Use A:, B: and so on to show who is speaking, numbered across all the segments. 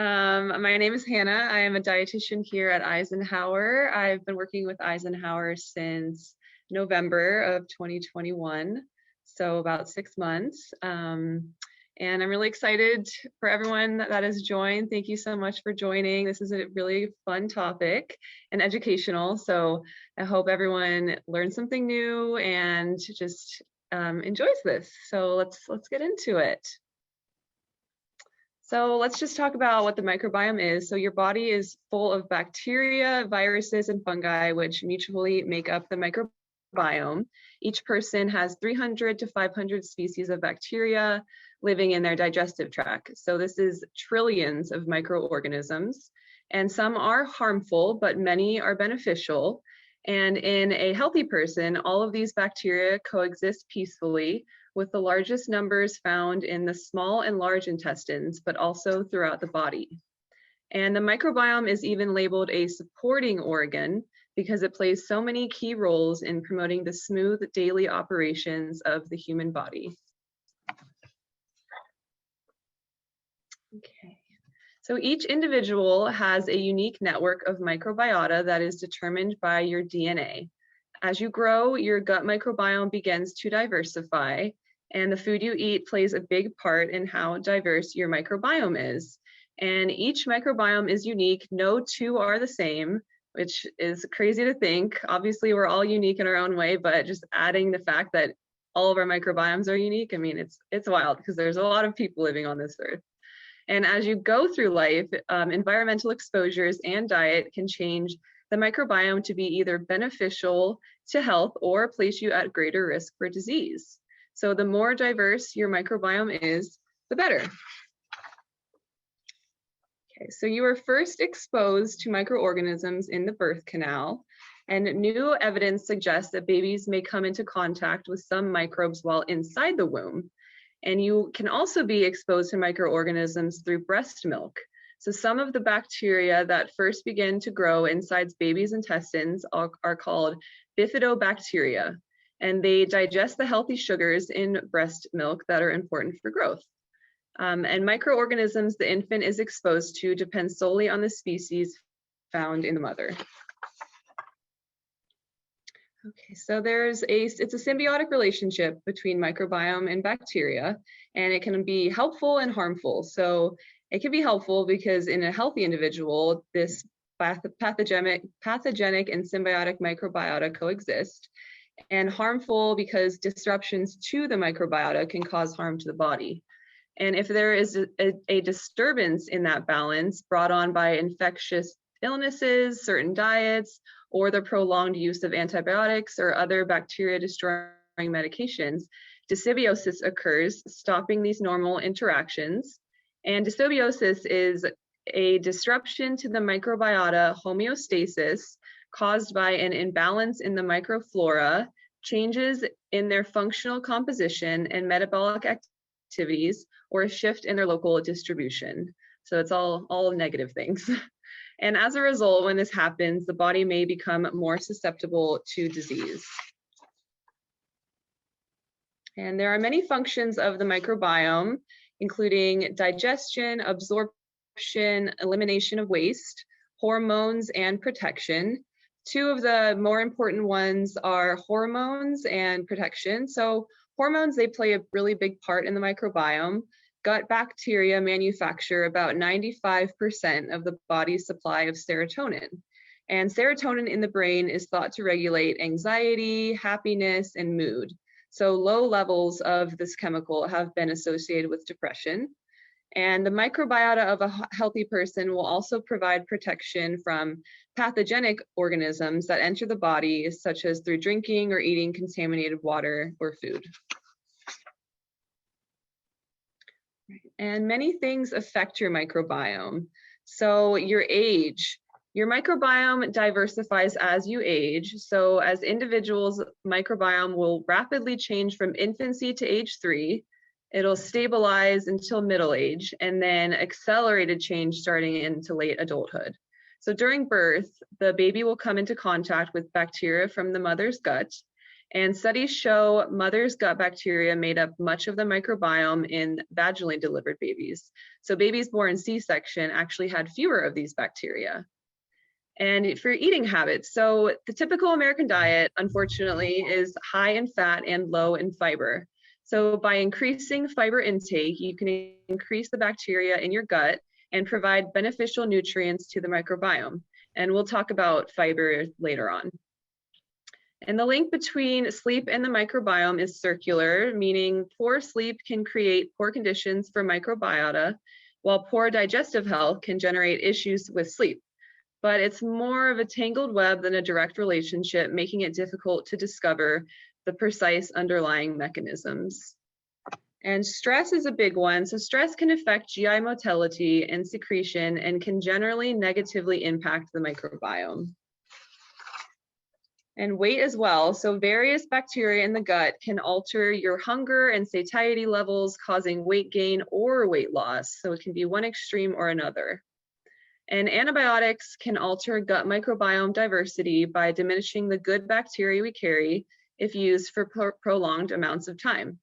A: My name is Hannah. I am a dietitian here at Eisenhower. I've been working with Eisenhower since November of 2021, so about 6 months. And I'm really excited for everyone that has joined. Thank you so much for joining. This is a really fun topic and educational, so I hope everyone learns something new and just enjoys this. So let's get into it. So let's just talk about what the microbiome is. So your body is full of bacteria, viruses, and fungi, which mutually make up the microbiome. Each person has 300 to 500 species of bacteria living in their digestive tract. So this is trillions of microorganisms, and some are harmful, but many are beneficial. And in a healthy person, all of these bacteria coexist peacefully, with the largest numbers found in the small and large intestines, but also throughout the body. And the microbiome is even labeled a supporting organ because it plays so many key roles in promoting the smooth daily operations of the human body. Okay. So each individual has a unique network of microbiota that is determined by your DNA. As you grow, your gut microbiome begins to diversify, and the food you eat plays a big part in how diverse your microbiome is. And each microbiome is unique. No two are the same, which is crazy to think. Obviously, we're all unique in our own way, but just adding the fact that all of our microbiomes are unique, I mean, it's wild because there's a lot of people living on this earth. And as you go through life, environmental exposures and diet can change the microbiome to be either beneficial to health or place you at greater risk for disease. So the more diverse your microbiome is, the better. Okay, so you were first exposed to microorganisms in the birth canal, and new evidence suggests that babies may come into contact with some microbes while inside the womb. And you can also be exposed to microorganisms through breast milk. So some of the bacteria that first begin to grow inside babies' intestines are called bifidobacteria, and they digest the healthy sugars in breast milk that are important for growth. And microorganisms the infant is exposed to depend solely on the species found in the mother. Okay, so it's a symbiotic relationship between microbiome and bacteria, and it can be helpful and harmful. So it can be helpful because in a healthy individual, this pathogenic and symbiotic microbiota coexist, and harmful because disruptions to the microbiota can cause harm to the body. And if there is a disturbance in that balance brought on by infectious illnesses, certain diets, or the prolonged use of antibiotics or other bacteria-destroying medications, dysbiosis occurs, stopping these normal interactions. And dysbiosis is a disruption to the microbiota homeostasis caused by an imbalance in the microflora, changes in their functional composition and metabolic activities, or a shift in their local distribution. So it's all negative things. And as a result, when this happens, the body may become more susceptible to disease. And there are many functions of the microbiome, including digestion, absorption, elimination of waste, hormones, and protection. Two of the more important ones are hormones and protection. So hormones, they play a really big part in the microbiome. Gut bacteria manufacture about 95% of the body's supply of serotonin. And serotonin in the brain is thought to regulate anxiety, happiness, and mood. So low levels of this chemical have been associated with depression. And the microbiota of a healthy person will also provide protection from pathogenic organisms that enter the body, such as through drinking or eating contaminated water or food. And many things affect your microbiome. So your age, your microbiome diversifies as you age. So as individuals, microbiome will rapidly change from infancy to age 3. It'll stabilize until middle age, and then accelerated change starting into late adulthood. So during birth, the baby will come into contact with bacteria from the mother's gut, And studies show mothers' gut bacteria made up much of the microbiome in vaginally delivered babies. So babies born C-section actually had fewer of these bacteria. And for eating habits, so the typical American diet, unfortunately, is high in fat and low in fiber. So by increasing fiber intake, you can increase the bacteria in your gut and provide beneficial nutrients to the microbiome. And we'll talk about fiber later on. And the link between sleep and the microbiome is circular, meaning poor sleep can create poor conditions for microbiota, while poor digestive health can generate issues with sleep. But it's more of a tangled web than a direct relationship, making it difficult to discover the precise underlying mechanisms. And stress is a big one. So stress can affect GI motility and secretion and can generally negatively impact the microbiome. And weight as well. So various bacteria in the gut can alter your hunger and satiety levels, causing weight gain or weight loss. So it can be one extreme or another. And antibiotics can alter gut microbiome diversity by diminishing the good bacteria we carry if used for prolonged amounts of time,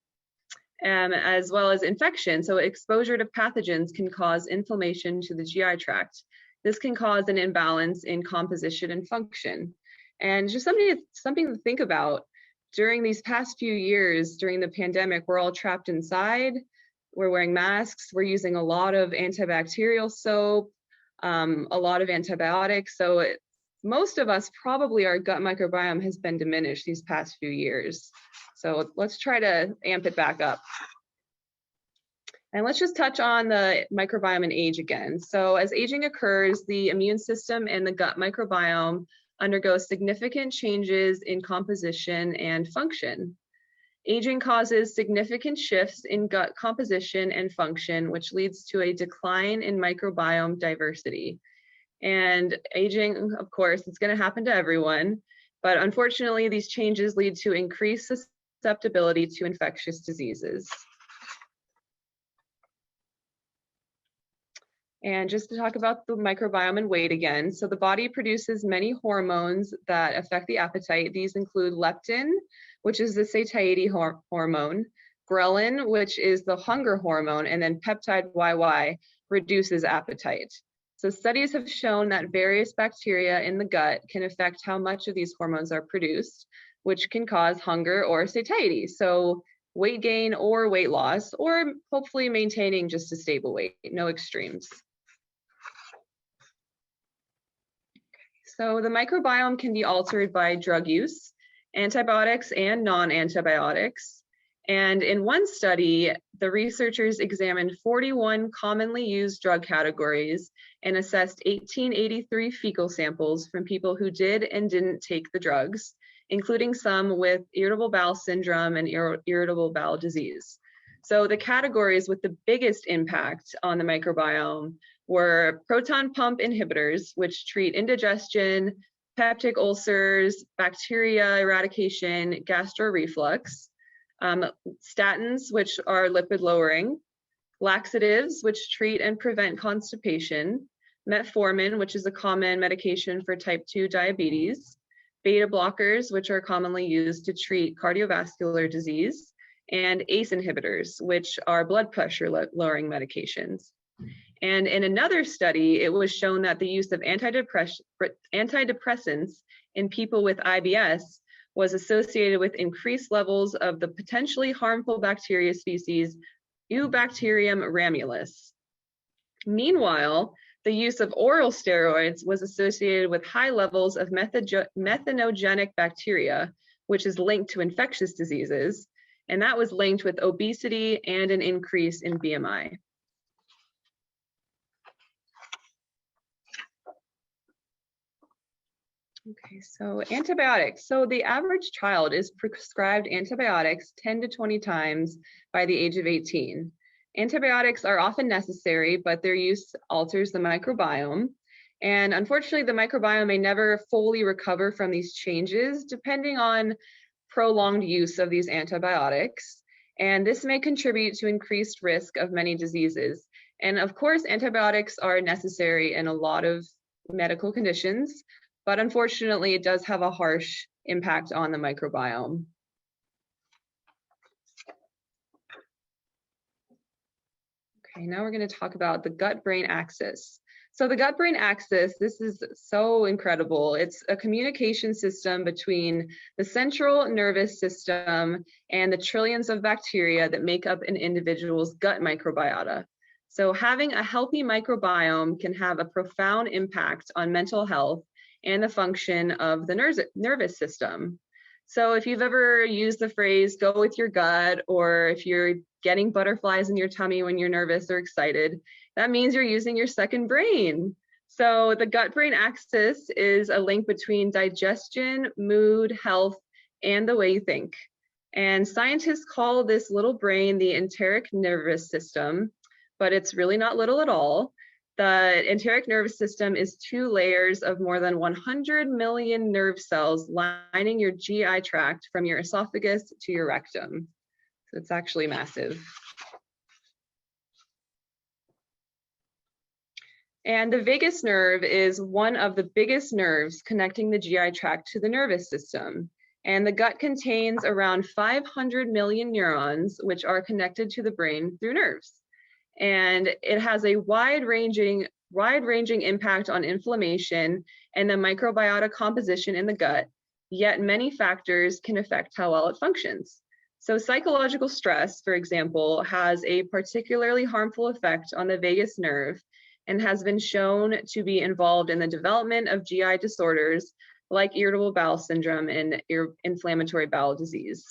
A: as well as infection. So exposure to pathogens can cause inflammation to the GI tract. This can cause an imbalance in composition and function. And just something to think about, during these past few years, during the pandemic, we're all trapped inside, we're wearing masks, we're using a lot of antibacterial soap, a lot of antibiotics. So most of us, probably our gut microbiome has been diminished these past few years. So let's try to amp it back up. And let's just touch on the microbiome and age again. So as aging occurs, the immune system and the gut microbiome undergo significant changes in composition and function. Aging causes significant shifts in gut composition and function, which leads to a decline in microbiome diversity. And aging, of course, it's going to happen to everyone, but unfortunately, these changes lead to increased susceptibility to infectious diseases. And just to talk about the microbiome and weight again, so the body produces many hormones that affect the appetite. These include leptin, which is the satiety hormone, ghrelin, which is the hunger hormone, and then peptide YY reduces appetite. So studies have shown that various bacteria in the gut can affect how much of these hormones are produced, which can cause hunger or satiety. So weight gain or weight loss, or hopefully maintaining just a stable weight, no extremes. So the microbiome can be altered by drug use, antibiotics and non-antibiotics. And in one study, the researchers examined 41 commonly used drug categories and assessed 1883 fecal samples from people who did and didn't take the drugs, including some with irritable bowel syndrome and irritable bowel disease. So the categories with the biggest impact on the microbiome were proton pump inhibitors, which treat indigestion, peptic ulcers, bacteria eradication, gastroreflux, statins, which are lipid lowering, laxatives, which treat and prevent constipation, metformin, which is a common medication for type 2 diabetes, beta blockers, which are commonly used to treat cardiovascular disease, and ACE inhibitors, which are blood pressure lowering medications. And in another study, it was shown that the use of antidepressants in people with IBS was associated with increased levels of the potentially harmful bacteria species Eubacterium ramulus. Meanwhile, the use of oral steroids was associated with high levels of methanogenic bacteria, which is linked to infectious diseases, and that was linked with obesity and an increase in BMI. Okay, so antibiotics. So the average child is prescribed antibiotics 10 to 20 times by the age of 18. Antibiotics are often necessary, but their use alters the microbiome. And unfortunately, the microbiome may never fully recover from these changes, depending on prolonged use of these antibiotics. And this may contribute to increased risk of many diseases. And of course, antibiotics are necessary in a lot of medical conditions, but unfortunately, it does have a harsh impact on the microbiome. Okay, now we're going to talk about the gut-brain axis. So the gut-brain axis, this is so incredible. It's a communication system between the central nervous system and the trillions of bacteria that make up an individual's gut microbiota. So having a healthy microbiome can have a profound impact on mental health and the function of the nervous system. So if you've ever used the phrase go with your gut, or if you're getting butterflies in your tummy when you're nervous or excited, that means you're using your second brain. So the gut-brain axis is a link between digestion, mood, health, and the way you think. And scientists call this little brain the enteric nervous system, but it's really not little at all. The enteric nervous system is 2 layers of more than 100 million nerve cells lining your GI tract from your esophagus to your rectum. So it's actually massive. And the vagus nerve is one of the biggest nerves connecting the GI tract to the nervous system. And the gut contains around 500 million neurons, which are connected to the brain through nerves. And it has a wide-ranging impact on inflammation and the microbiota composition in the gut, yet many factors can affect how well it functions. So psychological stress, for example, has a particularly harmful effect on the vagus nerve and has been shown to be involved in the development of GI disorders like irritable bowel syndrome and inflammatory bowel disease.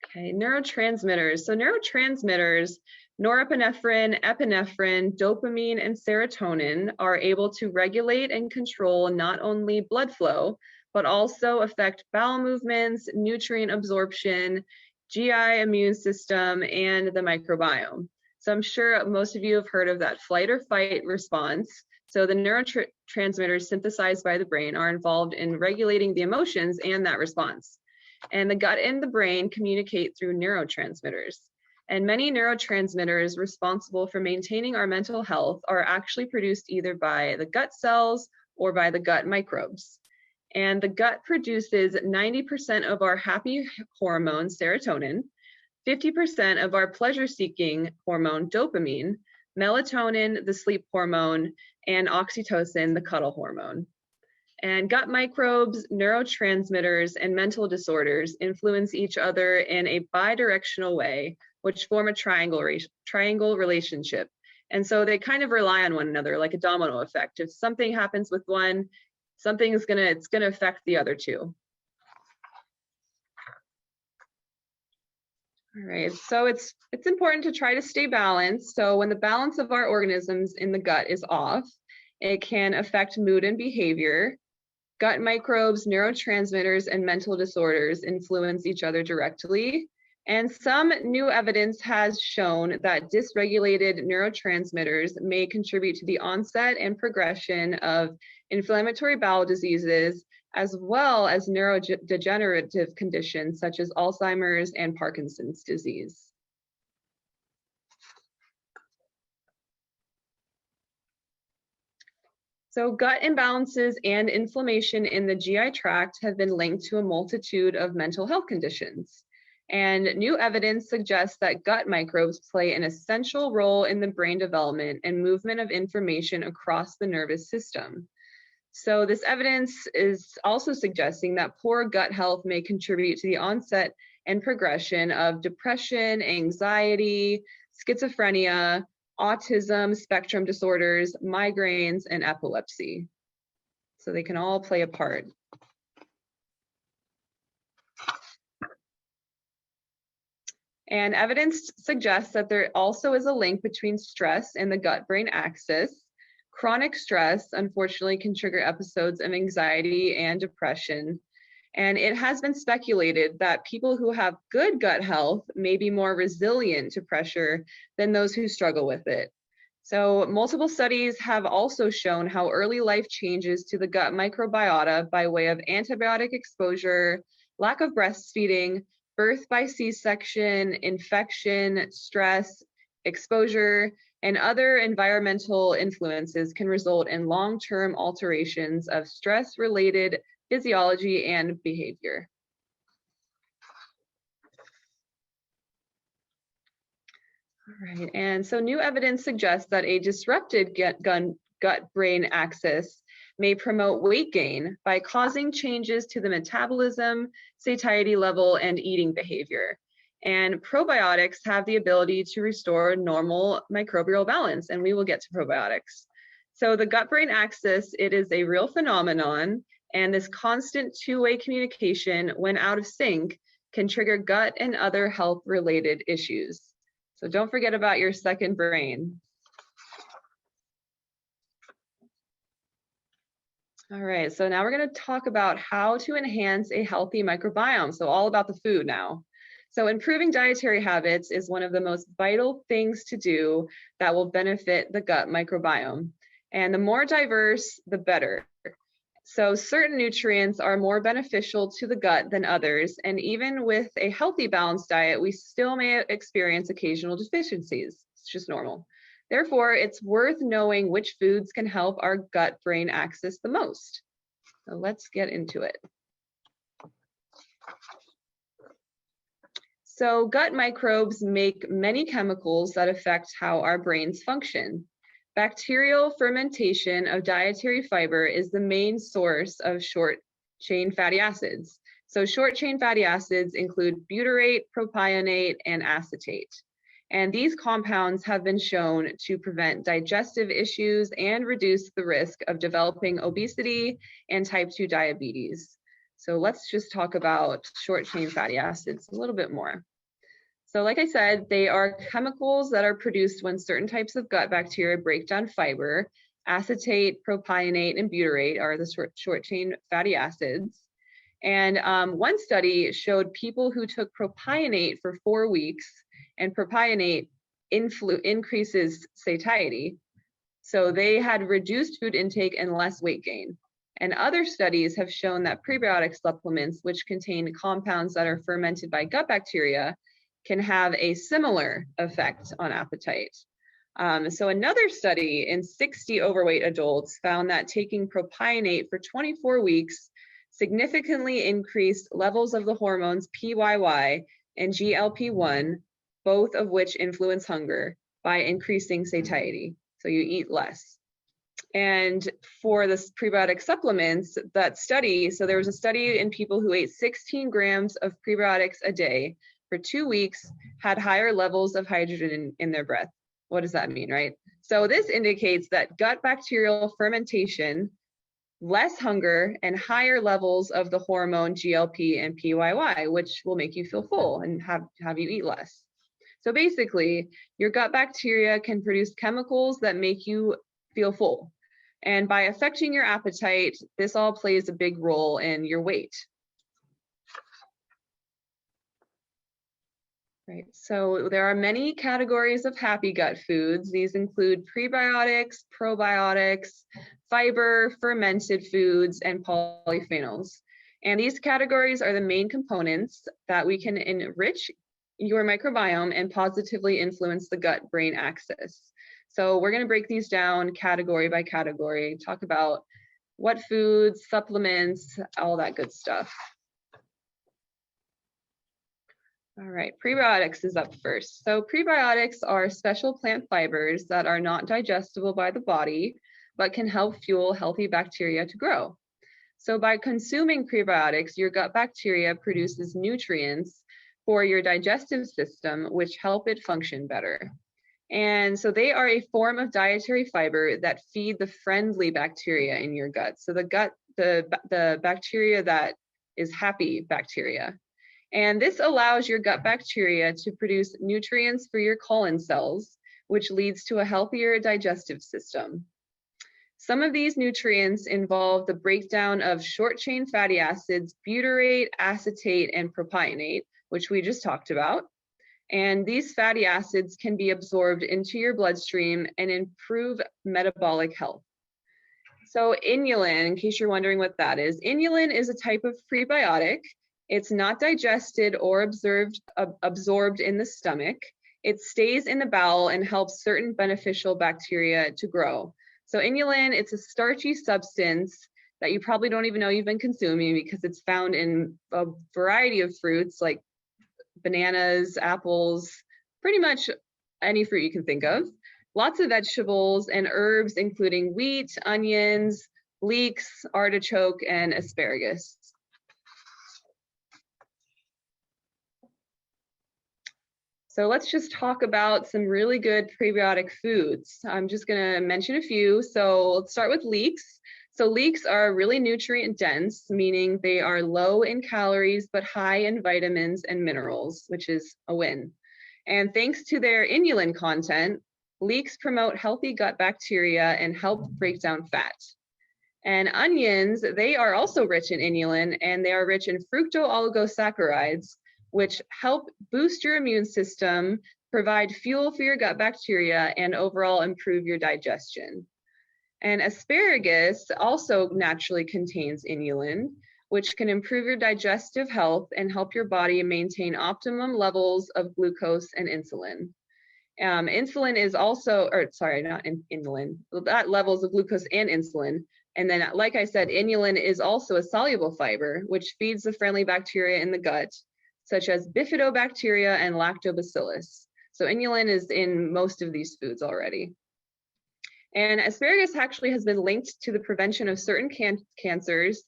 A: Okay, neurotransmitters. So neurotransmitters, norepinephrine, epinephrine, dopamine, and serotonin are able to regulate and control not only blood flow, but also affect bowel movements, nutrient absorption, GI immune system, and the microbiome. So I'm sure most of you have heard of that flight or fight response. So the neurotransmitters synthesized by the brain are involved in regulating the emotions and that response. And the gut and the brain communicate through neurotransmitters. And many neurotransmitters responsible for maintaining our mental health are actually produced either by the gut cells or by the gut microbes. And the gut produces 90% of our happy hormone, serotonin, 50% of our pleasure-seeking hormone, dopamine, melatonin, the sleep hormone, and oxytocin, the cuddle hormone. And gut microbes, neurotransmitters, and mental disorders influence each other in a bidirectional way, which form a triangle relationship. And so they kind of rely on one another, like a domino effect. If something happens with one, it's gonna affect the other two. All right, so it's important to try to stay balanced. So when the balance of our organisms in the gut is off, it can affect mood and behavior. Gut microbes, neurotransmitters, and mental disorders influence each other directly. And some new evidence has shown that dysregulated neurotransmitters may contribute to the onset and progression of inflammatory bowel diseases, as well as neurodegenerative conditions such as Alzheimer's and Parkinson's disease. So gut imbalances and inflammation in the GI tract have been linked to a multitude of mental health conditions. And new evidence suggests that gut microbes play an essential role in the brain development and movement of information across the nervous system. So this evidence is also suggesting that poor gut health may contribute to the onset and progression of depression, anxiety, schizophrenia, autism spectrum disorders, migraines, and epilepsy. So they can all play a part. And evidence suggests that there also is a link between stress and the gut-brain axis. Chronic stress, unfortunately, can trigger episodes of anxiety and depression. And it has been speculated that people who have good gut health may be more resilient to pressure than those who struggle with it. So multiple studies have also shown how early life changes to the gut microbiota by way of antibiotic exposure, lack of breastfeeding, birth by C-section, infection, stress, exposure, and other environmental influences can result in long-term alterations of stress-related physiology and behavior. All right, and so new evidence suggests that a disrupted gut-brain axis may promote weight gain by causing changes to the metabolism, satiety level, and eating behavior. And probiotics have the ability to restore normal microbial balance, and we will get to probiotics. So the gut-brain axis, it is a real phenomenon, and this constant two-way communication, when out of sync, can trigger gut and other health-related issues. So don't forget about your second brain. All right, so now we're going to talk about how to enhance a healthy microbiome. So all about the food now. So improving dietary habits is one of the most vital things to do that will benefit the gut microbiome. And the more diverse, the better. So certain nutrients are more beneficial to the gut than others. And even with a healthy balanced diet, we still may experience occasional deficiencies. It's just normal. Therefore, it's worth knowing which foods can help our gut-brain axis the most. So let's get into it. So gut microbes make many chemicals that affect how our brains function. Bacterial fermentation of dietary fiber is the main source of short-chain fatty acids. So short-chain fatty acids include butyrate, propionate, and acetate. And these compounds have been shown to prevent digestive issues and reduce the risk of developing obesity and type 2 diabetes. So let's just talk about short-chain fatty acids a little bit more. So like I said, they are chemicals that are produced when certain types of gut bacteria break down fiber. Acetate, propionate, and butyrate are the short-chain fatty acids. And one study showed people who took propionate for 4 weeks, and propionate increases satiety. So they had reduced food intake and less weight gain. And other studies have shown that prebiotic supplements, which contain compounds that are fermented by gut bacteria, can have a similar effect on appetite. So another study in 60 overweight adults found that taking propionate for 24 weeks significantly increased levels of the hormones PYY and GLP-1, both of which influence hunger, by increasing satiety. So you eat less. And for the prebiotic supplements, that study, so there was a study in people who ate 16 grams of prebiotics a day for 2 weeks, had higher levels of hydrogen in their breath. What does that mean, right? So this indicates that gut bacterial fermentation, less hunger, and higher levels of the hormone GLP and PYY, which will make you feel full and have you eat less. So basically, your gut bacteria can produce chemicals that make you feel full. And by affecting your appetite, this all plays a big role in your weight. Right, so there are many categories of happy gut foods. These include prebiotics, probiotics, fiber, fermented foods, and polyphenols. And these categories are the main components that we can enrich your microbiome and positively influence the gut-brain axis. So we're going to break these down category by category, talk about what foods, supplements, all that good stuff. All right, prebiotics is up first. So prebiotics are special plant fibers that are not digestible by the body, but can help fuel healthy bacteria to grow. So by consuming prebiotics, your gut bacteria produces nutrients for your digestive system, which help it function better. And so they are a form of dietary fiber that feed the friendly bacteria in your gut. So the bacteria that is happy bacteria. And this allows your gut bacteria to produce nutrients for your colon cells, which leads to a healthier digestive system. Some of these nutrients involve the breakdown of short-chain fatty acids, butyrate, acetate, and propionate, which we just talked about. And these fatty acids can be absorbed into your bloodstream and improve metabolic health. So inulin, in case you're wondering what that is, inulin is a type of prebiotic. It's not digested or absorbed in the stomach. It stays in the bowel and helps certain beneficial bacteria to grow. So inulin, it's a starchy substance that you probably don't even know you've been consuming because it's found in a variety of fruits like bananas, apples, pretty much any fruit you can think of, lots of vegetables and herbs, including wheat, onions, leeks, artichoke, and asparagus. So let's just talk about some really good prebiotic foods. I'm just going to mention a few. So let's start with leeks. So leeks are really nutrient dense, meaning they are low in calories but high in vitamins and minerals, which is a win. And thanks to their inulin content, leeks promote healthy gut bacteria and help break down fat. And onions, they are also rich in inulin, and they are rich in fructooligosaccharides, which help boost your immune system, provide fuel for your gut bacteria, and overall improve your digestion. And asparagus also naturally contains inulin, which can improve your digestive health and help your body maintain optimum levels of glucose and insulin. Insulin is also, or sorry, not inulin, that levels of glucose and insulin. And then, like I said, inulin is also a soluble fiber, which feeds the friendly bacteria in the gut, such as bifidobacteria and lactobacillus. So inulin is in most of these foods already. And asparagus actually has been linked to the prevention of certain cancers,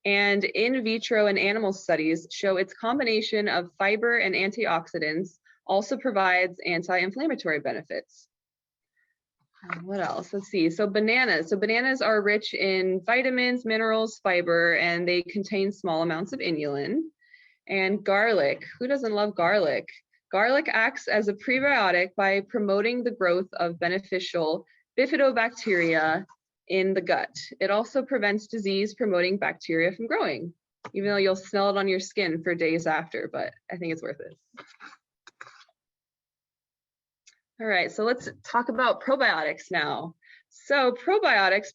A: and in vitro and animal studies show its combination of fiber and antioxidants also provides anti-inflammatory benefits. What else? Let's see. So bananas. So bananas are rich in vitamins, minerals, fiber, and they contain small amounts of inulin. And garlic. Who doesn't love garlic? Garlic acts as a prebiotic by promoting the growth of beneficial bifidobacteria in the gut. It also prevents disease-promoting bacteria from growing, even though you'll smell it on your skin for days after, but I think it's worth it. All right, so let's talk about probiotics now. So probiotics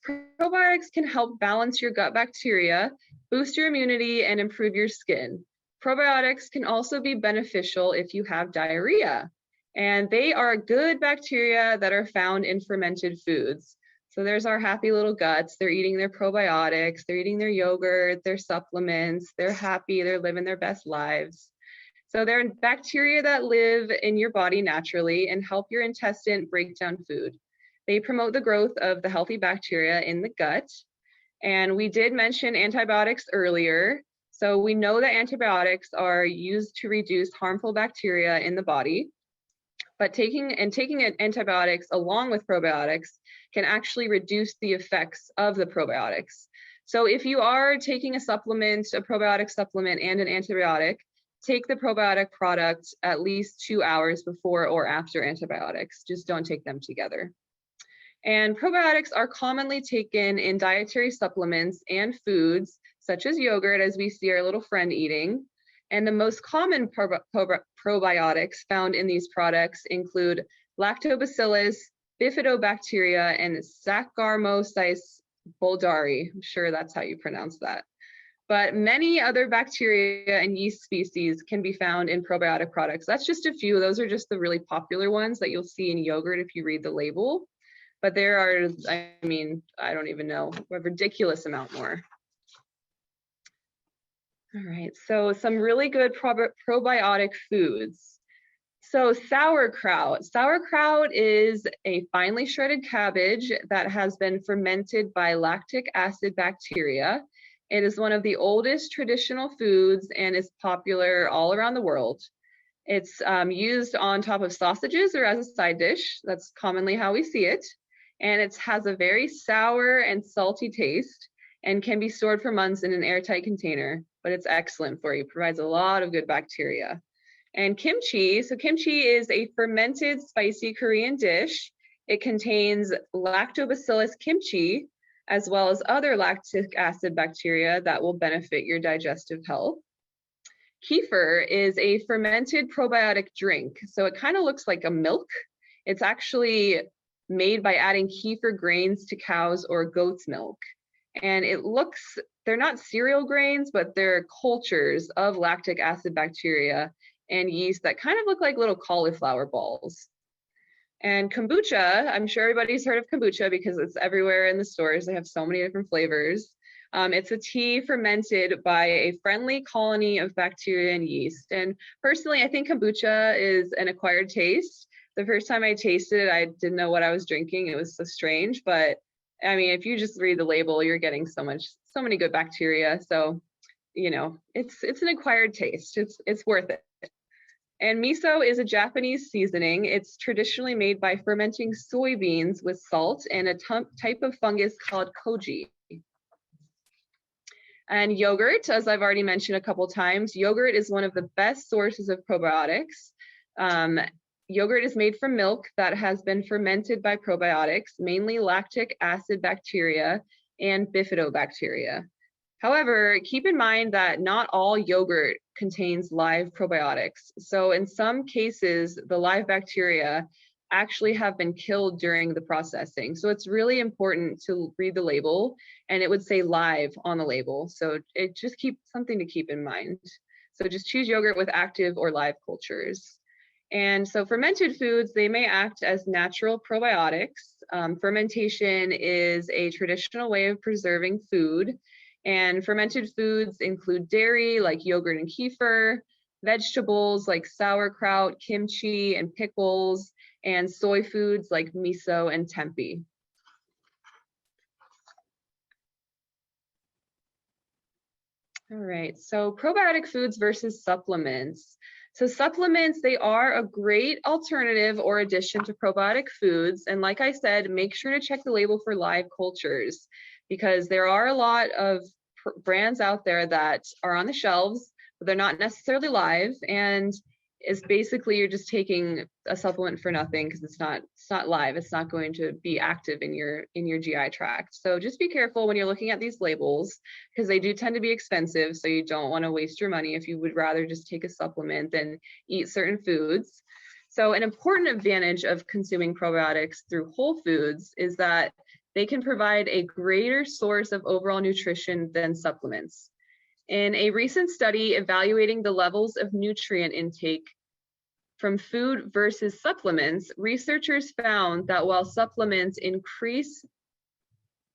A: can help balance your gut bacteria, boost your immunity, and improve your skin. Probiotics can also be beneficial if you have diarrhea, and they are good bacteria that are found in fermented foods. So there's our happy little guts. They're eating their probiotics, they're eating their yogurt, their supplements, they're happy, they're living their best lives. So they're bacteria that live in your body naturally and help your intestine break down food. They promote the growth of the healthy bacteria in the gut. And we did mention antibiotics earlier. So we know that antibiotics are used to reduce harmful bacteria in the body, but taking antibiotics along with probiotics can actually reduce the effects of the probiotics. So if you are taking a supplement, a probiotic supplement and an antibiotic, take the probiotic product at least 2 hours before or after antibiotics. Just don't take them together. And probiotics are commonly taken in dietary supplements and foods, such as yogurt, as we see our little friend eating. And the most common probiotics found in these products include lactobacillus, bifidobacteria, and Saccharomyces boulardii. I'm sure that's how you pronounce that. But many other bacteria and yeast species can be found in probiotic products. That's just a few. Those are just the really popular ones that you'll see in yogurt if you read the label. But there are, I mean, I don't even know, a ridiculous amount more. All right, so some really good probiotic foods. So sauerkraut. Sauerkraut is a finely shredded cabbage that has been fermented by lactic acid bacteria. It is one of the oldest traditional foods and is popular all around the world. It's used on top of sausages or as a side dish. That's commonly how we see it. And it has a very sour and salty taste and can be stored for months in an airtight container, but it's excellent for you. It provides a lot of good bacteria. And kimchi, so kimchi is a fermented spicy Korean dish. It contains lactobacillus kimchi, as well as other lactic acid bacteria that will benefit your digestive health. Kefir is a fermented probiotic drink. So it kind of looks like a milk. It's actually made by adding kefir grains to cows' or goats' milk. And it looks, they're not cereal grains, but they're cultures of lactic acid bacteria and yeast that kind of look like little cauliflower balls. And kombucha, I'm sure everybody's heard of kombucha because it's everywhere in the stores. They have so many different flavors. It's a tea fermented by a friendly colony of bacteria and yeast. And personally, I think kombucha is an acquired taste. The first time I tasted it, I didn't know what I was drinking. It was so strange, but I mean, if you just read the label, you're getting so many good bacteria. So, you know, it's an acquired taste. It's worth it. And miso is a Japanese seasoning. It's traditionally made by fermenting soybeans with salt and a type of fungus called koji. And yogurt, as I've already mentioned a couple times, yogurt is one of the best sources of probiotics. Yogurt is made from milk that has been fermented by probiotics, mainly lactic acid bacteria and bifidobacteria. However, keep in mind that not all yogurt contains live probiotics. So in some cases, the live bacteria actually have been killed during the processing. So it's really important to read the label, and it would say live on the label. So it just something to keep in mind. So just choose yogurt with active or live cultures. And so fermented foods, they may act as natural probiotics. Fermentation is a traditional way of preserving food. And fermented foods include dairy, like yogurt and kefir, vegetables like sauerkraut, kimchi, and pickles, and soy foods like miso and tempeh. All right, so probiotic foods versus supplements. So supplements, they are a great alternative or addition to probiotic foods. And like I said, make sure to check the label for live cultures, because there are a lot of brands out there that are on the shelves, but they're not necessarily live. And it's basically you're just taking a supplement for nothing, because it's not live. It's not going to be active in your GI tract. So just be careful when you're looking at these labels, because they do tend to be expensive. So you don't want to waste your money if you would rather just take a supplement than eat certain foods. So an important advantage of consuming probiotics through whole foods is that they can provide a greater source of overall nutrition than supplements. In a recent study evaluating the levels of nutrient intake from food versus supplements, researchers found that while supplements increase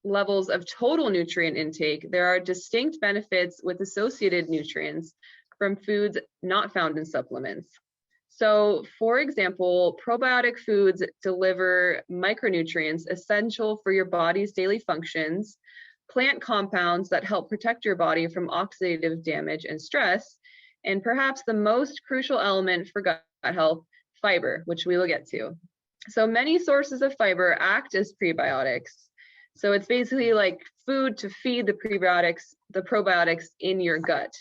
A: levels of total nutrient intake, there are distinct benefits with associated nutrients from foods not found in supplements. So, for example, probiotic foods deliver micronutrients essential for your body's daily functions, plant compounds that help protect your body from oxidative damage and stress, and perhaps the most crucial element for gut health, fiber, which we will get to. So many sources of fiber act as prebiotics. So it's basically like food to feed the probiotics in your gut.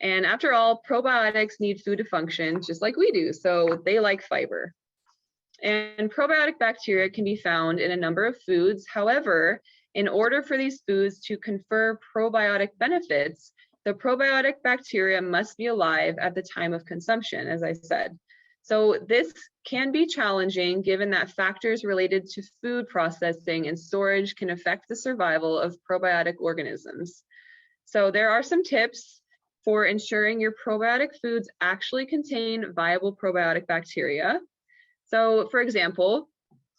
A: And after all, probiotics need food to function just like we do, so they like fiber. And probiotic bacteria can be found in a number of foods. However, in order for these foods to confer probiotic benefits, the probiotic bacteria must be alive at the time of consumption, as I said. So this can be challenging given that factors related to food processing and storage can affect the survival of probiotic organisms. So there are some tips for ensuring your probiotic foods actually contain viable probiotic bacteria. So for example,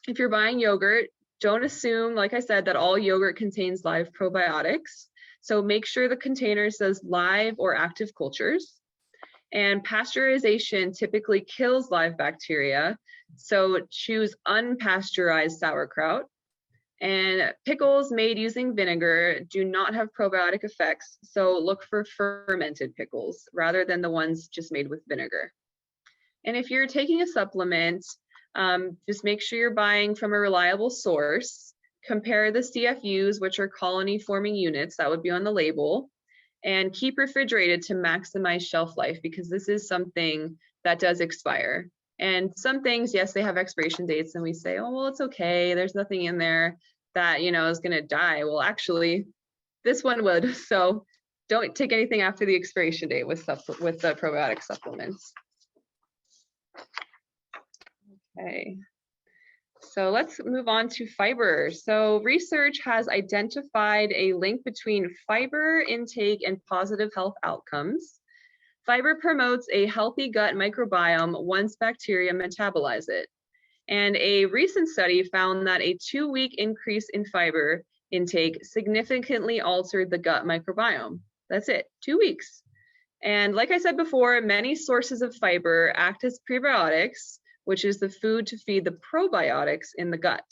A: if you're buying yogurt, don't assume, like I said, that all yogurt contains live probiotics. So make sure the container says live or active cultures. And pasteurization typically kills live bacteria. So choose unpasteurized sauerkraut. And pickles made using vinegar do not have probiotic effects. So look for fermented pickles rather than the ones just made with vinegar. And if you're taking a supplement, just make sure you're buying from a reliable source. Compare the CFUs, which are colony forming units, that would be on the label, and keep refrigerated to maximize shelf life, because this is something that does expire. And some things, yes, they have expiration dates, and we say, oh, well, it's okay, there's nothing in there that, you know, is going to die. Well, actually, this one would. So don't take anything after the expiration date with the probiotic supplements. Okay. So let's move on to fiber. So research has identified a link between fiber intake and positive health outcomes. Fiber promotes a healthy gut microbiome once bacteria metabolize it. And a recent study found that a 2-week increase in fiber intake significantly altered the gut microbiome. That's it, 2 weeks. And like I said before, many sources of fiber act as prebiotics, which is the food to feed the probiotics in the gut.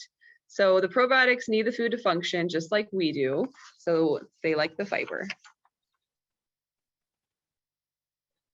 A: So the probiotics need the food to function just like we do, so they like the fiber.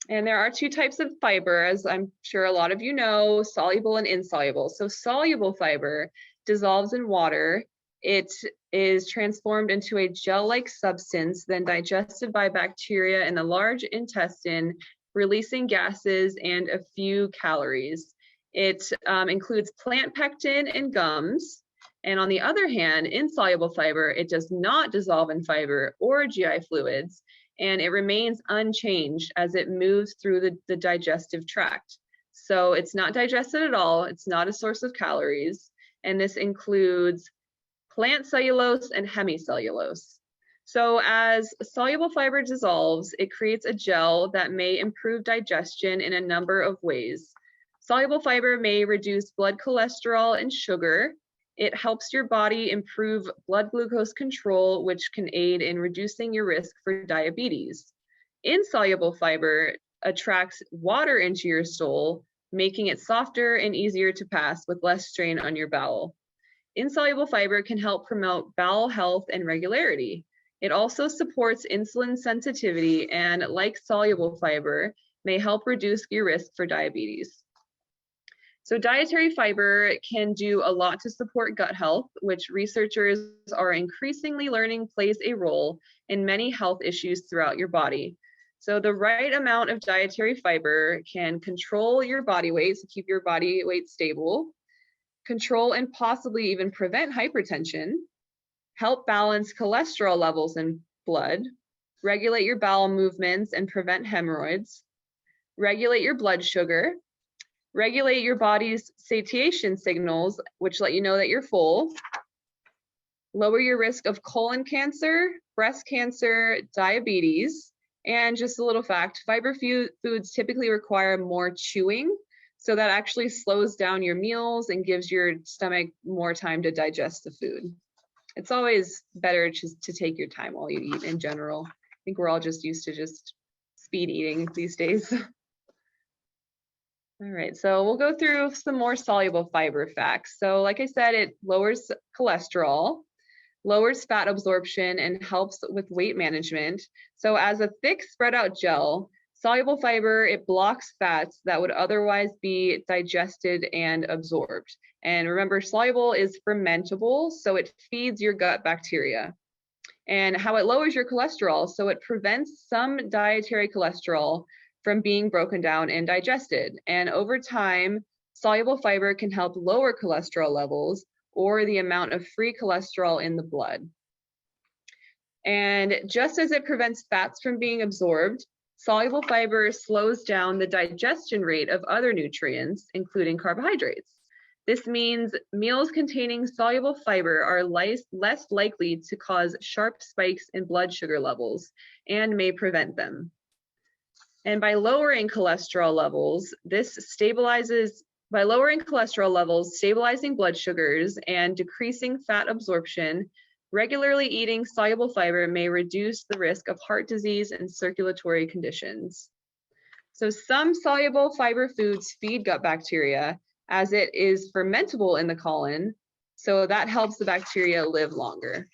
A: And there are two types of fiber, as I'm sure a lot of you know, soluble and insoluble. So soluble fiber dissolves in water. It is transformed into a gel-like substance, then digested by bacteria in the large intestine, releasing gases and a few calories. It includes plant pectin and gums. And on the other hand, insoluble fiber, it does not dissolve in fiber or GI fluids, and it remains unchanged as it moves through the digestive tract. So it's not digested at all. It's not a source of calories. And this includes plant cellulose and hemicellulose. So as soluble fiber dissolves, it creates a gel that may improve digestion in a number of ways. Soluble fiber may reduce blood cholesterol and sugar. It helps your body improve blood glucose control, which can aid in reducing your risk for diabetes. Insoluble fiber attracts water into your stool, making it softer and easier to pass with less strain on your bowel. Insoluble fiber can help promote bowel health and regularity. It also supports insulin sensitivity and, like soluble fiber, may help reduce your risk for diabetes. So dietary fiber can do a lot to support gut health, which researchers are increasingly learning plays a role in many health issues throughout your body. So the right amount of dietary fiber can control your body weight, so keep your body weight stable, control and possibly even prevent hypertension, help balance cholesterol levels in blood, regulate your bowel movements and prevent hemorrhoids, regulate your blood sugar, regulate your body's satiation signals, which let you know that you're full, lower your risk of colon cancer, breast cancer, diabetes, and just a little fact, fiber foods typically require more chewing, so that actually slows down your meals and gives your stomach more time to digest the food. It's always better just to take your time while you eat in general. I think we're all just used to just speed eating these days. All right, so we'll go through some more soluble fiber facts. So like I said, it lowers cholesterol, lowers fat absorption, and helps with weight management. So as a thick spread out gel, soluble fiber, it blocks fats that would otherwise be digested and absorbed. And remember, soluble is fermentable, so it feeds your gut bacteria. And how it lowers your cholesterol, so it prevents some dietary cholesterol from being broken down and digested. And over time, soluble fiber can help lower cholesterol levels or the amount of free cholesterol in the blood. And just as it prevents fats from being absorbed, soluble fiber slows down the digestion rate of other nutrients, including carbohydrates. This means meals containing soluble fiber are less likely to cause sharp spikes in blood sugar levels and may prevent them. And by lowering cholesterol levels, stabilizing blood sugars and decreasing fat absorption, regularly eating soluble fiber may reduce the risk of heart disease and circulatory conditions. So some soluble fiber foods feed gut bacteria as it is fermentable in the colon, so that helps the bacteria live longer.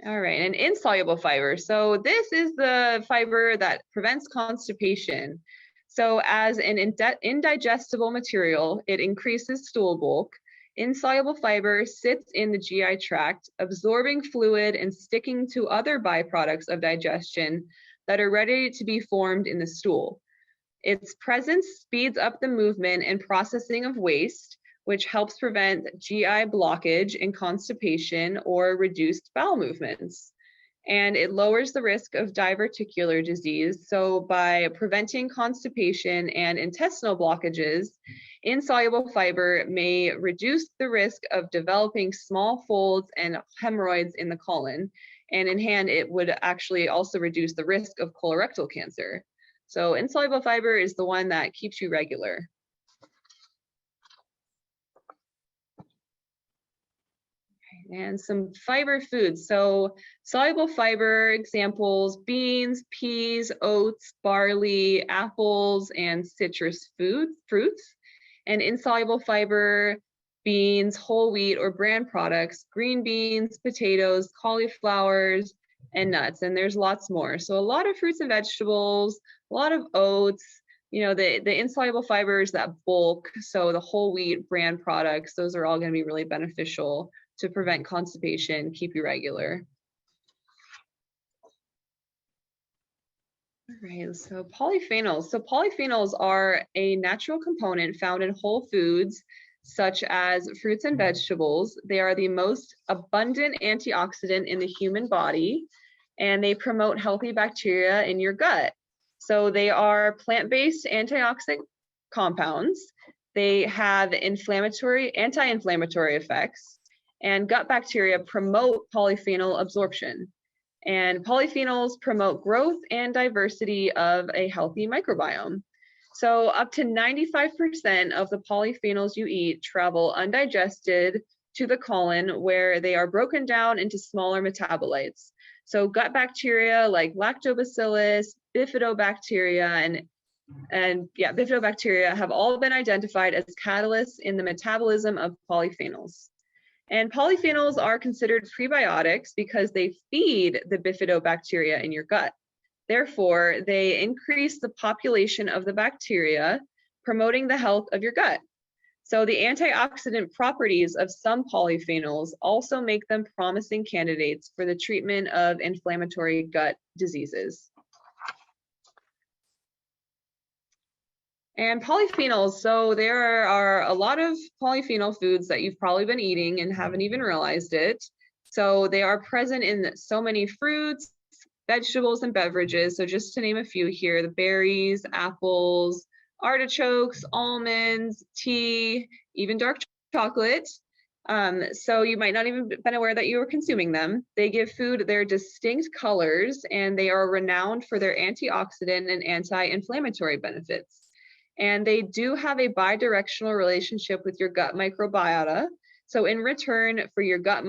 A: All right, and insoluble fiber. So this is the fiber that prevents constipation. So as an indigestible material, it increases stool bulk. Insoluble fiber sits in the GI tract, absorbing fluid and sticking to other byproducts of digestion that are ready to be formed in the stool. Its presence speeds up the movement and processing of waste, which helps prevent GI blockage and constipation or reduced bowel movements. And it lowers the risk of diverticular disease. So by preventing constipation and intestinal blockages, insoluble fiber may reduce the risk of developing small folds and hemorrhoids in the colon. And in hand, it would actually also reduce the risk of colorectal cancer. So insoluble fiber is the one that keeps you regular. And some fiber foods. So soluble fiber examples: beans, peas, oats, barley, apples, and citrus fruits. And insoluble fiber: beans, whole wheat or bran products, green beans, potatoes, cauliflowers, and nuts. And there's lots more. So a lot of fruits and vegetables, a lot of oats. You know, the insoluble fibers that bulk, so the whole wheat bran products, those are all going to be really beneficial to prevent constipation, keep you regular. All right, so polyphenols. So polyphenols are a natural component found in whole foods, such as fruits and vegetables. They are the most abundant antioxidant in the human body, and they promote healthy bacteria in your gut. So they are plant-based antioxidant compounds. They have anti-inflammatory effects, and gut bacteria promote polyphenol absorption. And polyphenols promote growth and diversity of a healthy microbiome. So up to 95% of the polyphenols you eat travel undigested to the colon, where they are broken down into smaller metabolites. So gut bacteria like lactobacillus, bifidobacteria, bifidobacteria have all been identified as catalysts in the metabolism of polyphenols. And polyphenols are considered prebiotics because they feed the bifidobacteria in your gut. Therefore, they increase the population of the bacteria, promoting the health of your gut. So the antioxidant properties of some polyphenols also make them promising candidates for the treatment of inflammatory gut diseases. And polyphenols, so there are a lot of polyphenol foods that you've probably been eating and haven't even realized it. So they are present in so many fruits, vegetables, and beverages. So just to name a few here: the berries, apples, artichokes, almonds, tea, even dark chocolate. So you might not even been aware that you were consuming them. They give food their distinct colors, and they are renowned for their antioxidant and anti-inflammatory benefits. And they do have a bidirectional relationship with your gut microbiota. So in return for your gut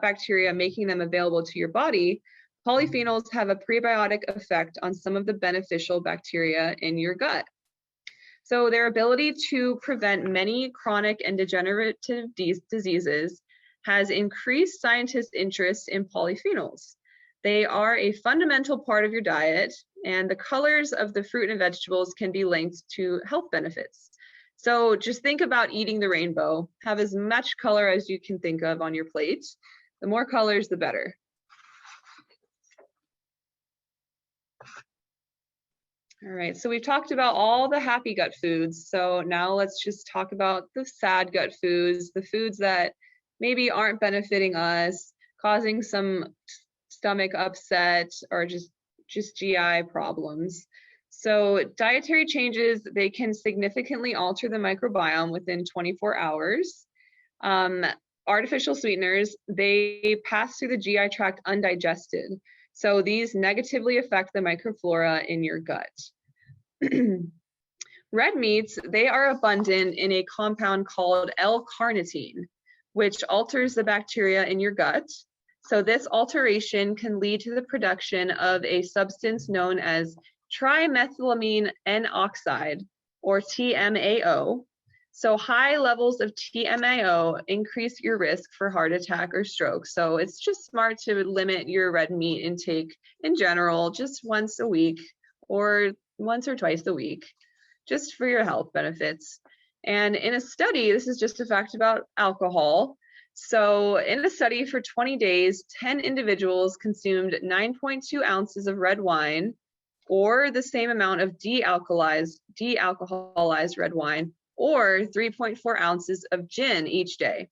A: bacteria making them available to your body, polyphenols have a prebiotic effect on some of the beneficial bacteria in your gut. So their ability to prevent many chronic and degenerative diseases has increased scientists' interest in polyphenols. They are a fundamental part of your diet, and the colors of the fruit and vegetables can be linked to health benefits. So just think about eating the rainbow. Have as much color as you can think of on your plate. The more colors, the better. All right, so we've talked about all the happy gut foods. So now let's just talk about the sad gut foods, the foods that maybe aren't benefiting us, causing some stomach upset or just GI problems. So dietary changes, they can significantly alter the microbiome within 24 hours. Artificial sweeteners, they pass through the GI tract undigested. So these negatively affect the microflora in your gut. Red meats, they are abundant in a compound called L-carnitine, which alters the bacteria in your gut. So this alteration can lead to the production of a substance known as trimethylamine N-oxide, or TMAO. So high levels of TMAO increase your risk for heart attack or stroke. So it's just smart to limit your red meat intake in general, just once a week or once or twice a week, just for your health benefits. And in a study, this is just a fact about alcohol. So in a study for 20 days, 10 individuals consumed 9.2 ounces of red wine, or the same amount of de-alcoholized red wine, or 3.4 ounces of gin each day.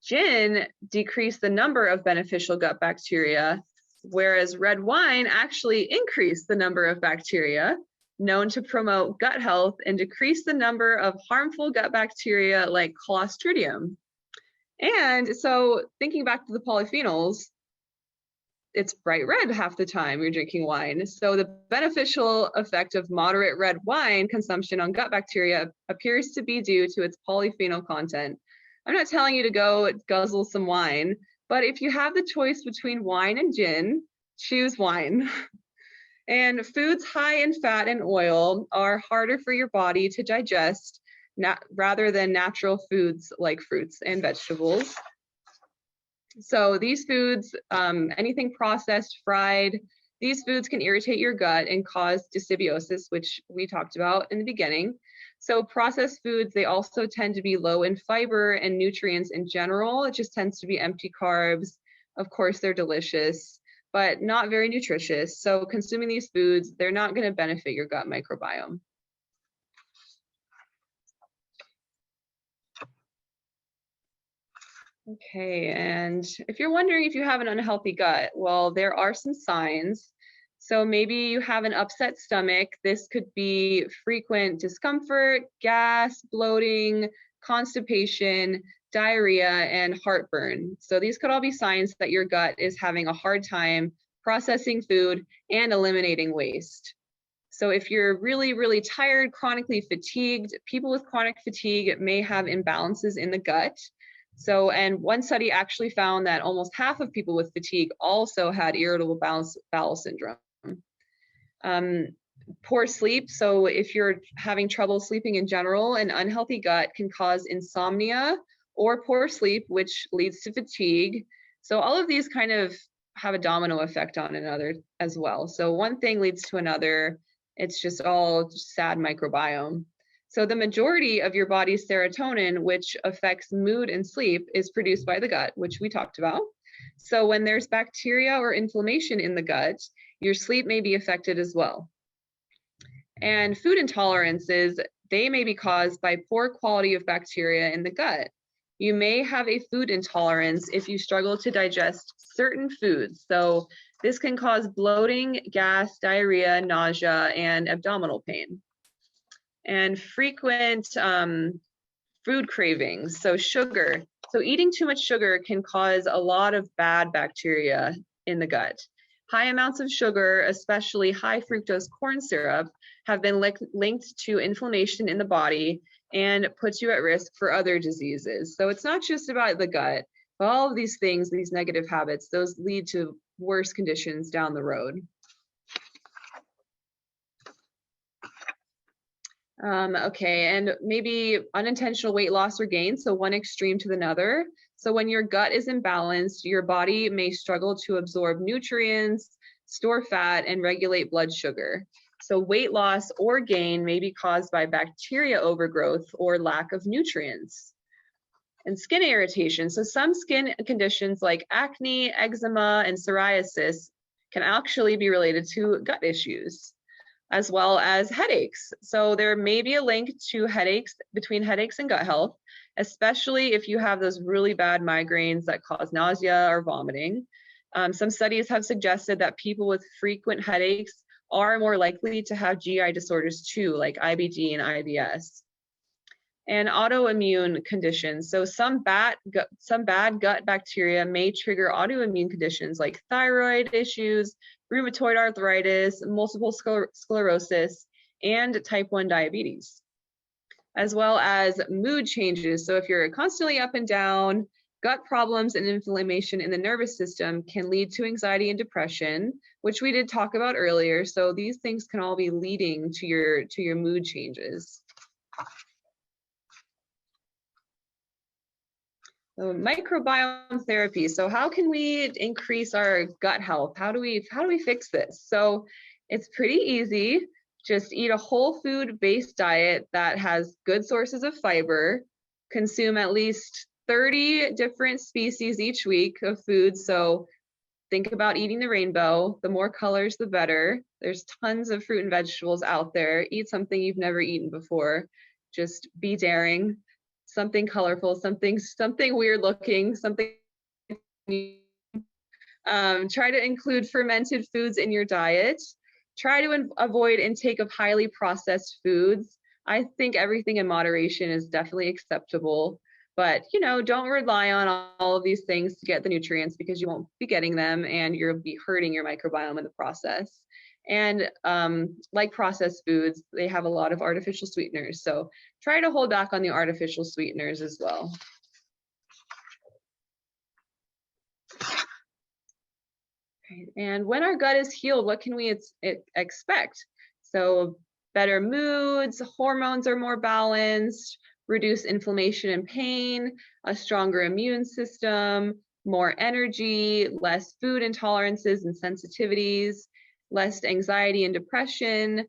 A: Gin decreased the number of beneficial gut bacteria, whereas red wine actually increased the number of bacteria known to promote gut health and decrease the number of harmful gut bacteria like Clostridium. And so thinking back to the polyphenols, it's bright red half the time you're drinking wine. So the beneficial effect of moderate red wine consumption on gut bacteria appears to be due to its polyphenol content. I'm not telling you to go guzzle some wine, but if you have the choice between wine and gin, choose wine. And foods high in fat and oil are harder for your body to digest rather than natural foods like fruits and vegetables. So these foods, anything processed, fried, these foods can irritate your gut and cause dysbiosis, which we talked about in the beginning. So processed foods, they also tend to be low in fiber and nutrients in general. It just tends to be empty carbs. Of course, they're delicious, but not very nutritious. So consuming these foods, they're not going to benefit your gut microbiome. Okay, and if you're wondering if you have an unhealthy gut, well, there are some signs. So maybe you have an upset stomach. This could be frequent discomfort, gas, bloating, constipation, diarrhea, and heartburn. So these could all be signs that your gut is having a hard time processing food and eliminating waste. So if you're really, really tired, chronically fatigued, people with chronic fatigue may have imbalances in the gut. So, and one study actually found that almost half of people with fatigue also had irritable bowel syndrome. Poor sleep. So if you're having trouble sleeping in general, an unhealthy gut can cause insomnia or poor sleep, which leads to fatigue. So all of these kind of have a domino effect on another as well. So one thing leads to another. It's just all sad microbiome. So the majority of your body's serotonin, which affects mood and sleep, is produced by the gut, which we talked about. So when there's bacteria or inflammation in the gut, your sleep may be affected as well. And food intolerances, they may be caused by poor quality of bacteria in the gut. You may have a food intolerance if you struggle to digest certain foods. So this can cause bloating, gas, diarrhea, nausea, and abdominal pain. And frequent food cravings, so sugar. So eating too much sugar can cause a lot of bad bacteria in the gut. High amounts of sugar, especially high fructose corn syrup, have been linked to inflammation in the body and puts you at risk for other diseases. So it's not just about the gut, but all of these things, these negative habits, those lead to worse conditions down the road. Okay, and maybe unintentional weight loss or gain, so one extreme to another. So when your gut is imbalanced, your body may struggle to absorb nutrients, store fat, and regulate blood sugar. So weight loss or gain may be caused by bacteria overgrowth or lack of nutrients. And skin irritation. So some skin conditions like acne, eczema, and psoriasis can actually be related to gut issues, as well as headaches. So there may be a link to headaches, between headaches and gut health, especially if you have those really bad migraines that cause nausea or vomiting. Some studies have suggested that people with frequent headaches are more likely to have GI disorders too, like IBD and IBS. And autoimmune conditions. So some bad gut bacteria may trigger autoimmune conditions like thyroid issues, rheumatoid arthritis, multiple sclerosis, and type 1 diabetes, as well as mood changes. So if you're constantly up and down, gut problems and inflammation in the nervous system can lead to anxiety and depression, which we did talk about earlier. So these things can all be leading to your mood changes. So microbiome therapy. So how can we increase our gut health? How do we fix this? So it's pretty easy. Just eat a whole food based diet that has good sources of fiber. Consume at least 30 different species each week of food. So think about eating the rainbow. The more colors, the better. There's tons of fruit and vegetables out there. Eat something you've never eaten before. Just be daring. Something colorful, something weird looking, something. Try to include fermented foods in your diet. Try to avoid intake of highly processed foods. I think everything in moderation is definitely acceptable, but don't rely on all of these things to get the nutrients, because you won't be getting them and you'll be hurting your microbiome in the process. And like processed foods, they have a lot of artificial sweeteners. So try to hold back on the artificial sweeteners as well. Okay. And when our gut is healed, what can we expect? So better moods, hormones are more balanced, reduce inflammation and pain, a stronger immune system, more energy, less food intolerances and sensitivities, less anxiety and depression,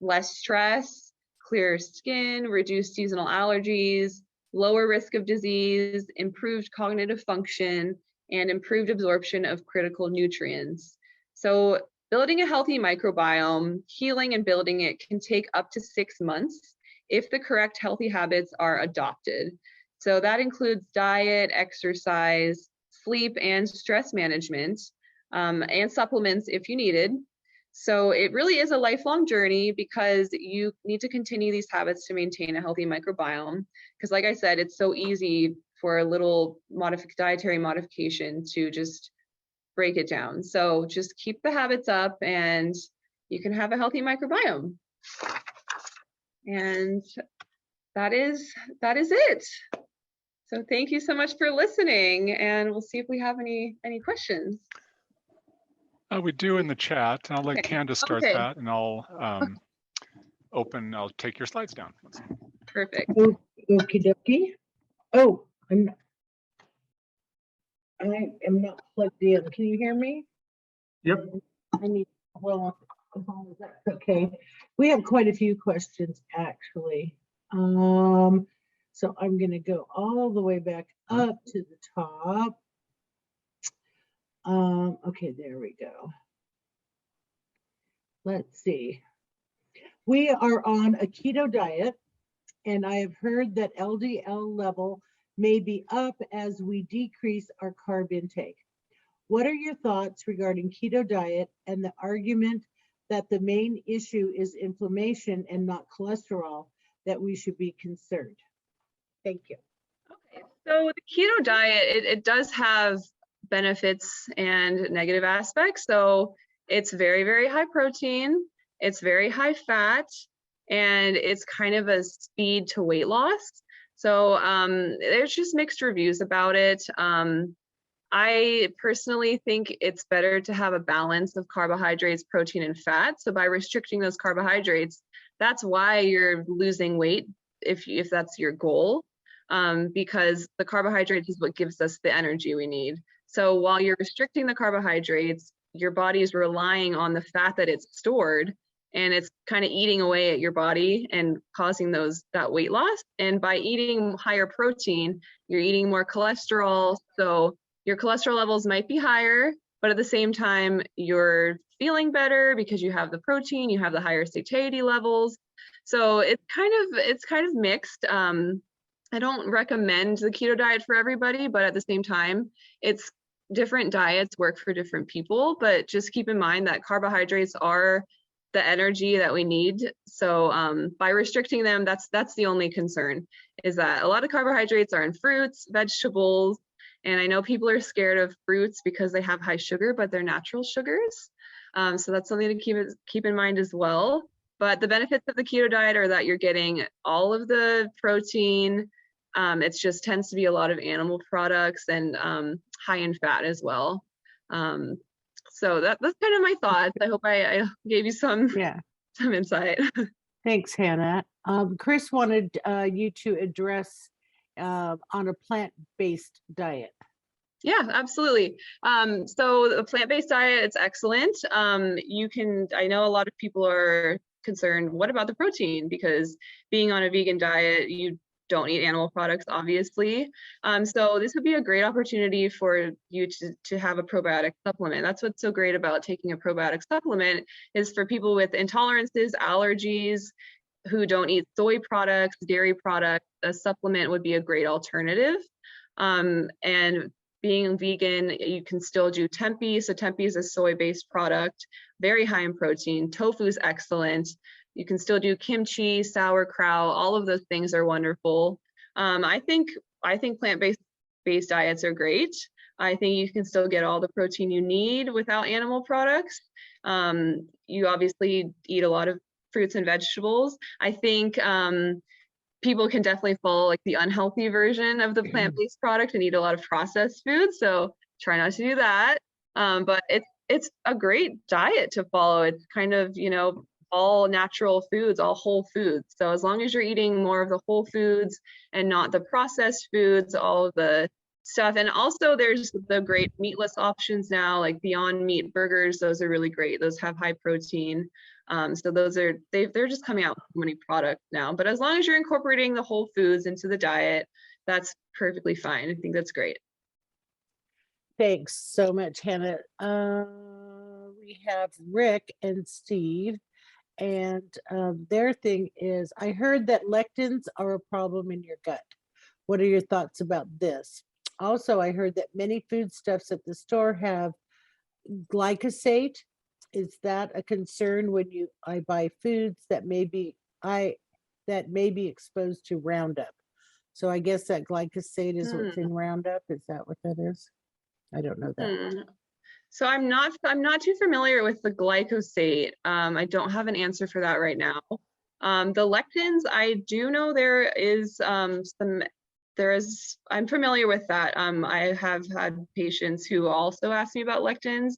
A: less stress, clearer skin, reduced seasonal allergies, lower risk of disease, improved cognitive function, and improved absorption of critical nutrients. So building a healthy microbiome, healing and building it can take up to 6 months if the correct healthy habits are adopted. So that includes diet, exercise, sleep, and stress management, and supplements if you needed. So it really is a lifelong journey because you need to continue these habits to maintain a healthy microbiome. Because like I said, it's so easy for a little dietary modification to just break it down. So just keep the habits up and you can have a healthy microbiome. And that is it. So thank you so much for listening, and we'll see if we have any questions.
B: We do in the chat, and I'll let Candace start that, and I'll I'll take your slides down.
A: Perfect.
C: Okie dokie. Oh, I am not plugged in. Can you hear me?
D: Yep.
C: I need, well, as long as that's okay. We have quite a few questions actually. So I'm going to go all the way back up to the top. Okay, there we go. Let's see. We are on a keto diet, and I have heard that LDL level may be up as we decrease our carb intake. What are your thoughts regarding keto diet and the argument that the main issue is inflammation and not cholesterol, that we should be concerned? Thank you.
A: Okay, so the keto diet, it does have benefits and negative aspects. So it's very, very high protein, it's very high fat, and it's kind of a speed to weight loss. So there's just mixed reviews about it. I personally think it's better to have a balance of carbohydrates, protein, and fat. So by restricting those carbohydrates, that's why you're losing weight if that's your goal, because the carbohydrates is what gives us the energy we need. So while you're restricting the carbohydrates, your body is relying on the fat that it's stored, and it's kind of eating away at your body and causing that weight loss. And by eating higher protein, you're eating more cholesterol. So your cholesterol levels might be higher, but at the same time, you're feeling better because you have the protein, you have the higher satiety levels. So it's kind of mixed. I don't recommend the keto diet for everybody, but at the same time, it's different diets work for different people. But just keep in mind that carbohydrates are the energy that we need. So by restricting them, that's the only concern, is that a lot of carbohydrates are in fruits, vegetables, and I know people are scared of fruits because they have high sugar, but they're natural sugars. So that's something to keep in mind as well. But the benefits of the keto diet are that you're getting all of the protein. It just tends to be a lot of animal products and high in fat as well. So that's kind of my thoughts. I hope I gave you some insight.
C: Thanks, Hannah. Chris wanted you to address on a plant-based diet.
A: Yeah, absolutely. So the plant-based diet, it's excellent. I know a lot of people are concerned, what about the protein? Because being on a vegan diet, you don't eat animal products, obviously. So this would be a great opportunity for you to have a probiotic supplement. That's what's so great about taking a probiotic supplement, is for people with intolerances, allergies, who don't eat soy products, dairy products, a supplement would be a great alternative. And being vegan, you can still do tempeh. So tempeh is a soy-based product, very high in protein. Tofu is excellent. You can still do kimchi, sauerkraut, all of those things are wonderful. I think plant-based diets are great. I think you can still get all the protein you need without animal products. You obviously eat a lot of fruits and vegetables. I think people can definitely follow like the unhealthy version of the plant-based product and eat a lot of processed foods. So try not to do that. But it's a great diet to follow. It's kind of, all natural foods, all whole foods. So as long as you're eating more of the whole foods and not the processed foods, all of the stuff. And also there's the great meatless options now, like Beyond Meat burgers. Those are really great. Those have high protein. So those are, they're just coming out with so many products now. But as long as you're incorporating the whole foods into the diet, that's perfectly fine. I think that's great.
D: Thanks so much, Hannah. We have Rick and Steve, and their thing is, I heard that lectins are a problem in your gut. What are your thoughts about this? Also, I heard that many foodstuffs at the store have glyphosate. Is that a concern when I buy foods that may be exposed to Roundup? So I guess that glyphosate is what's in Roundup. Is that what that is? I don't know that.
A: So I'm not too familiar with the glyphosate. I don't have an answer for that right now. The lectins, I do know I'm familiar with that. I have had patients who also ask me about lectins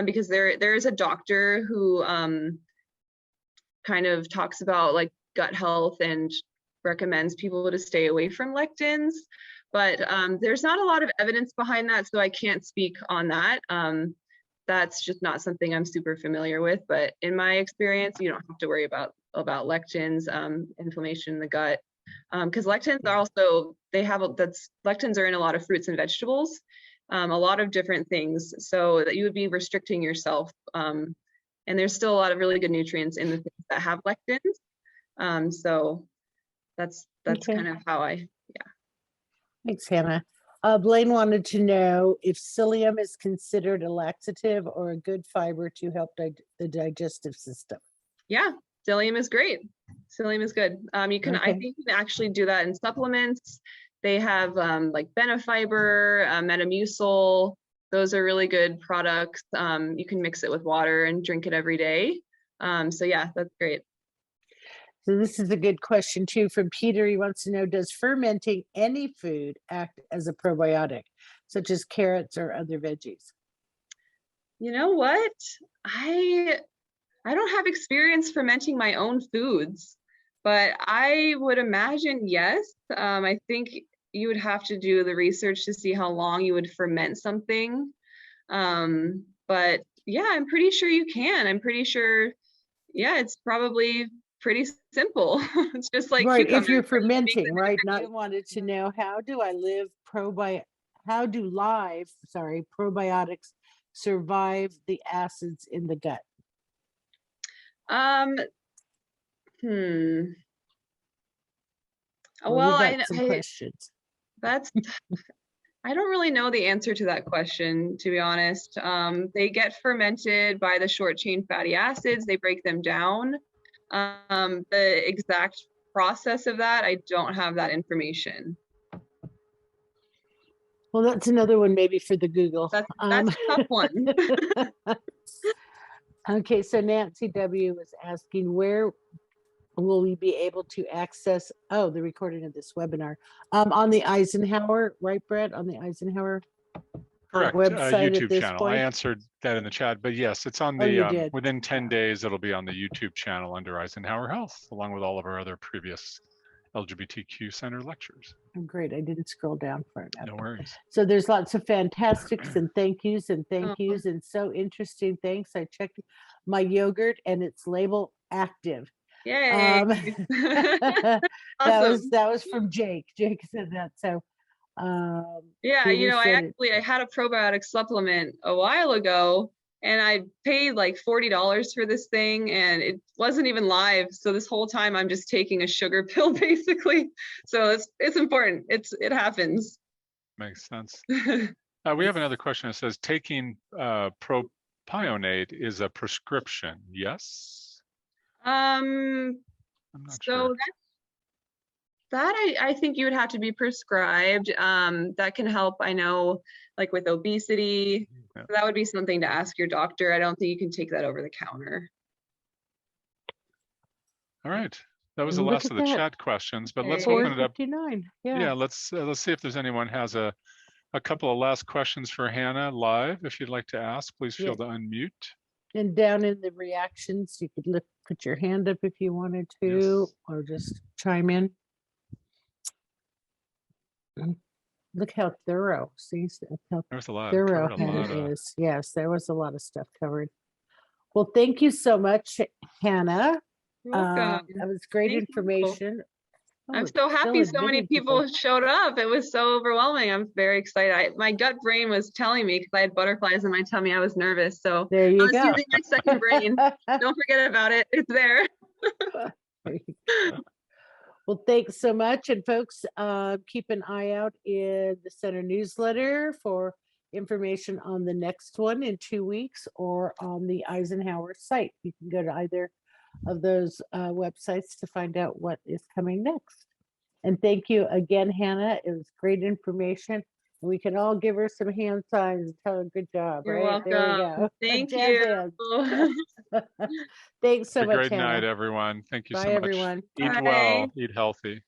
A: because there is a doctor who kind of talks about like gut health and recommends people to stay away from lectins. But there's not a lot of evidence behind that, so I can't speak on that. That's just not something I'm super familiar with. But in my experience, you don't have to worry about lectins, inflammation in the gut, because lectins are also lectins are in a lot of fruits and vegetables, a lot of different things. So that you would be restricting yourself. And there's still a lot of really good nutrients in the things that have lectins. So that's
D: Okay.
A: kind of how
D: Thanks, Hannah. Blaine wanted to know if psyllium is considered a laxative or a good fiber to help the digestive system.
A: Yeah, psyllium is great. Psyllium is good. You can,
D: Okay.
A: I think you can actually do that in supplements. They have like Benefiber, Metamucil. Those are really good products. You can mix it with water and drink it every day. So yeah, that's great.
D: So this is a good question too from Peter. He wants to know, does fermenting any food act as a probiotic, such as carrots or other veggies?
A: You know what? I don't have experience fermenting my own foods, but I would imagine yes. I think you would have to do the research to see how long you would ferment something. But yeah, I'm pretty sure you can. I'm pretty sure, yeah, it's probably pretty simple. It's just like
D: right,
A: cucumbers.
D: if you're fermenting, right? Not wanted to know, how do probiotics survive the acids in the gut?
A: Well,
D: questions.
A: I don't really know the answer to that question, to be honest. They get fermented by the short chain fatty acids. They break them down. The exact process of that, I don't have that information.
D: Well, that's another one maybe for the Google.
A: That's a tough one.
D: Okay, so Nancy W was asking, where will we be able to access the recording of this webinar? On the Eisenhower, right, Brett? On the Eisenhower
B: correct
D: website
B: YouTube
D: at this
B: channel.
D: point?
B: I answered that in the chat, but yes, it's on
D: Oh, you
B: the
D: did.
B: within 10 days it'll be on the YouTube channel under Eisenhower Health, along with all of our other previous LGBTQ Center lectures.
D: Oh, great, I didn't scroll down far enough.
B: No worries.
D: So there's lots of fantastics and thank yous and so interesting. Thanks. I checked my yogurt and it's labeled active.
A: Yay.
D: Awesome. that was from Jake. Jake said that. So
A: yeah, I had a probiotic supplement a while ago and I paid like $40 for this thing and it wasn't even live. So this whole time I'm just taking a sugar pill basically. So it's important. It happens.
B: Makes sense. We have another question that says, taking propionate is a prescription, yes?
A: I'm not sure. I think you would have to be prescribed. That can help, I know, like with obesity. Yeah. That would be something to ask your doctor. I don't think you can take that over the counter.
B: All right. That was the last of the chat questions, but let's open it up.
D: Yeah,
B: let's see if there's anyone has a A couple of last questions for Hannah live. If you'd like to ask, please feel
D: Yeah.
B: to unmute.
D: And down in the reactions, you could put your hand up if you wanted to,
B: Yes.
D: or just chime in. Look how thorough. See how
B: There's a lot.
D: thorough
B: Covered a
D: Hannah
B: lot of.
D: is. Yes, there was a lot of stuff covered. Well, thank you so much, Hannah.
A: You're welcome.
D: That was great
A: Thank you.
D: information. Oh,
A: I'm
D: it's
A: so
D: still
A: happy so many
D: admitting
A: people showed up. It was so overwhelming. I'm very excited. My gut brain was telling me, because I had butterflies in my tummy, I was nervous. So
D: There
A: I
D: you
A: was
D: go.
A: using my second brain. Don't forget about it. It's there.
D: Well, thanks so much. And folks, keep an eye out in the center newsletter for information on the next one in 2 weeks, or on the Eisenhower site. You can go to either of those websites to find out what is coming next. And thank you again, Hannah. It was great information. We can all give her some hand signs and tell her good job.
A: You're
D: right? There we
A: welcome.
D: go.
A: Thank
D: Jazz
A: you.
D: hands. Thanks so
B: Have a
D: much,
B: great
D: Hannah.
B: night, everyone. Thank you
D: Bye,
B: so much.
D: everyone.
B: Eat
A: Bye.
B: well, eat healthy.